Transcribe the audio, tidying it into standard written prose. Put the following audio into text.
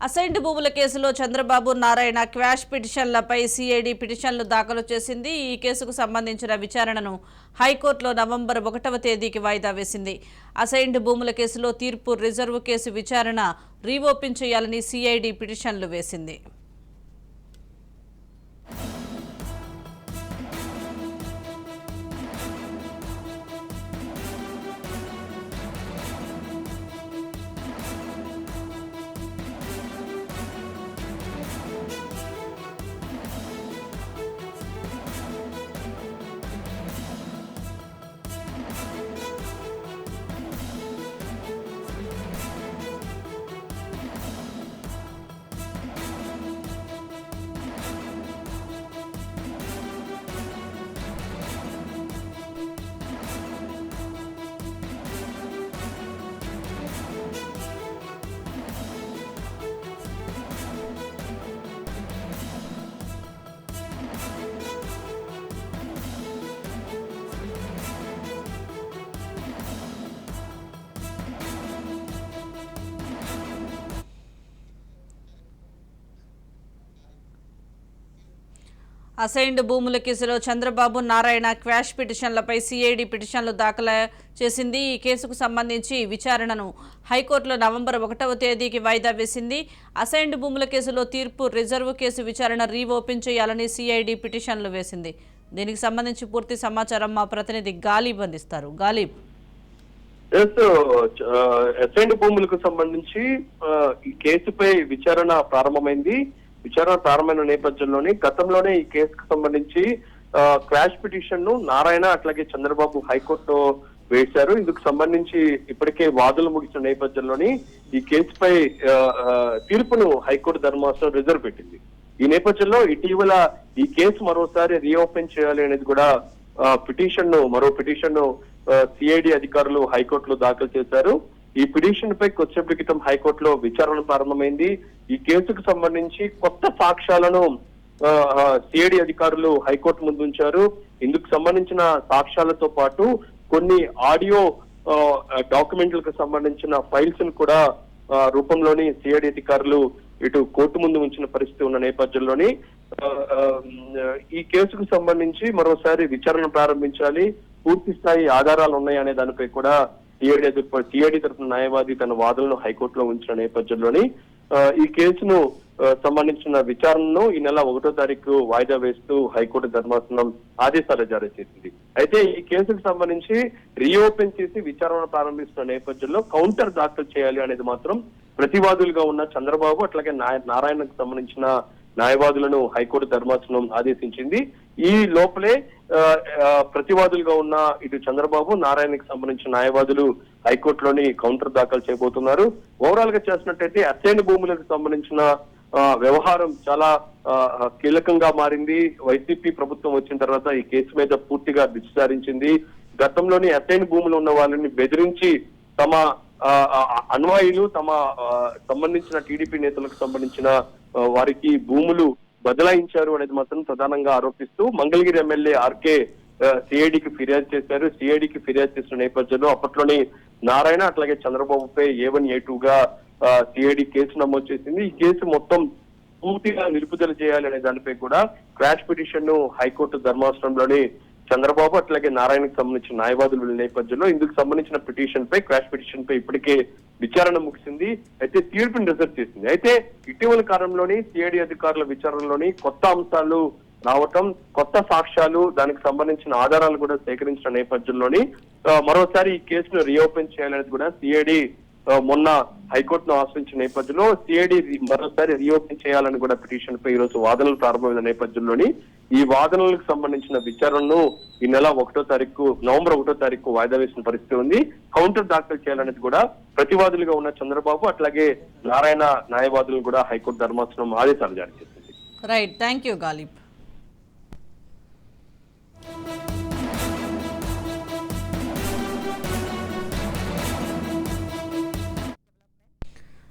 Assigned భూముల కేసులో Chandrababu Narayana quash పిటిషన్లపై CID పిటిషన్లు దాఖలు చేసింది. ఈ కేసుకు సంబంధించిన విచారణను హైకోర్టులో నవంబర్ 1వ తేదీకి వాయిదా వేసింది. అసైన్డ్ భూముల కేసులో తీర్పు రిజర్వ్ కేసు విచారణ రీఓపెన్ చేయాలని సిఐడి పిటిషన్లు వేసింది. అసైన్డ్ భూముల కేసులో చంద్రబాబు నారాయణ క్వాష్ పిటిషన్లపై సిఐడి పిటిషన్లు దాఖలు చేసింది. ఈ కేసుకు సంబంధించి విచారణను హైకోర్టులో నవంబర్ 1వ తేదీకి వాయిదా వేసింది. అసైన్డ్ భూముల కేసులో తీర్పు రిజర్వ్ కేసు విచారణ రీఓపెన్ చేయాలని సిఐడి పిటిషన్లు వేసింది. దీనికి సంబంధించి పూర్తి సమాచారం మా ప్రతినిధి గాలిబ్ అందిస్తారు. గాలిబ్, అసైన్డ్ భూములకు సంబంధించి ఈ కేసుపై విచారణ ప్రారంభమైంది. విచారణ ప్రారంభమైన నేపథ్యంలోనే గతంలోనే ఈ కేసుకు సంబంధించి క్వాష్ పిటిషన్ ను నారాయణ అట్లాగే చంద్రబాబు హైకోర్టులో వేశారు. ఇందుకు సంబంధించి ఇప్పటికే వాదులు ముగిసిన నేపథ్యంలోని ఈ కేసుపై తీర్పును హైకోర్టు ధర్మాసనం రిజర్వ్ పెట్టింది. ఈ నేపథ్యంలో ఇటీవల ఈ కేసు మరోసారి రీఓపెన్ చేయాలి అనేది కూడా మరో పిటిషన్ ను సిఐడి అధికారులు హైకోర్టులో దాఖలు చేశారు. ఈ పిటిషన్ పై కొద్దిసేపటి క్రితం హైకోర్టులో విచారణ ప్రారంభమైంది. ఈ కేసుకు సంబంధించి కొత్త సాక్ష్యాలను సిఐడి అధికారులు హైకోర్టు ముందు ఉంచారు. ఇందుకు సంబంధించిన సాక్ష్యాలతో పాటు కొన్ని ఆడియో డాక్యుమెంట్లకు సంబంధించిన ఫైల్స్ ను కూడా రూపంలోని సిఐడి అధికారులు ఇటు కోర్టు ముందు ఉంచిన పరిస్థితి ఉన్న నేపథ్యంలోని ఈ కేసుకు సంబంధించి మరోసారి విచారణ ప్రారంభించాలి, పూర్తి స్థాయి ఆధారాలు ఉన్నాయనే దానిపై కూడా సిఐడి తరఫున న్యాయవాది తన వాదనను హైకోర్టులో ఉంచిన నేపథ్యంలోని ఈ కేసును సంబంధించిన విచారణను ఈ నెల 1వ తారీఖు వాయిదా వేస్తూ హైకోర్టు ధర్మాసనం ఆదేశాలు జారీ చేసింది. అయితే ఈ కేసుకు సంబంధించి రీఓపెన్ చేసి విచారణ ప్రారంభిస్తున్న నేపథ్యంలో కౌంటర్ దాఖలు చేయాలి అనేది మాత్రం ప్రతివాదులుగా ఉన్న చంద్రబాబు అట్లాగే నారాయణకు సంబంధించిన న్యాయవాదులను హైకోర్టు ధర్మాసనం ఆదేశించింది. ఈ లోపలే ప్రతివాదులుగా ఉన్న ఇటు చంద్రబాబు నారాయణకి సంబంధించిన న్యాయవాదులు హైకోర్టులోని కౌంటర్ దాఖలు చేయబోతున్నారు. ఓవరాల్ గా చేసినట్టయితే అసైన్డ్ భూములకు సంబంధించిన వ్యవహారం చాలా కీలకంగా మారింది. వైసీపీ ప్రభుత్వం వచ్చిన తర్వాత ఈ కేసు మీద పూర్తిగా దృష్టి సారించింది. గతంలోని అసైన్డ్ భూములు ఉన్న వాళ్ళని బెదిరించి తమ అన్వాయులు తమ సంబంధించిన టీడీపీ నేతలకు సంబంధించిన వారికి భూములు బదలాయించారు అనేది మాత్రం ప్రధానంగా ఆరోపిస్తూ మంగళగిరి ఎమ్మెల్యే ఆర్కే సిఐడికి ఫిర్యాదు చేశారు. సిఐడికి ఫిర్యాదు చేసిన నేపథ్యంలో అప్పట్లోని నారాయణ అట్లాగే చంద్రబాబుపై A1 A2గా సిఐడి కేసు నమోదు చేసింది. ఈ కేసు మొత్తం పూర్తిగా నిలుపుదల చేయాలి అనే దానిపై కూడా క్వాష్ పిటిషన్ ను హైకోర్టు ధర్మాసనంలోని చంద్రబాబు అట్లాగే నారాయణకు సంబంధించిన న్యాయవాదుల నేపథ్యంలో ఇందుకు సంబంధించిన క్వాష్ పిటిషన్ పై ఇప్పటికే విచారణ ముగిసింది. అయితే తీర్పును రిజర్వ్ చేసింది. అయితే ఇటీవల కాలంలోని సిఐడి అధికారుల విచారణలోని కొత్త అంశాలు రావటం, కొత్త సాక్ష్యాలు, దానికి సంబంధించిన ఆధారాలు కూడా సేకరించిన నేపథ్యంలోని మరోసారి ఈ కేసును రీఓపెన్ చేయాలనేది కూడా సిఐడి మొన్న హైకోర్టును ఆశ్రయించిన నేపథ్యంలో సిఐడి మరోసారి రీఓపెన్ చేయాలని కూడా పిటిషన్ పై ఈరోజు వాదనలు ప్రారంభమైన నేపథ్యంలోని ఈ వాదనలకు సంబంధించిన విచారణను ఈ నెల నవంబర్ 1వ తారీఖు వాయిదా వేసిన పరిస్థితి ఉంది. కౌంటర్ దాఖలు చేయాలనేది కూడా ప్రతివాదులుగా ఉన్న చంద్రబాబు అట్లాగే నారాయణ న్యాయవాదులు కూడా హైకోర్టు ధర్మాసనం ఆదేశాలు జారీ చేసింది. Right, thank you Ghalib.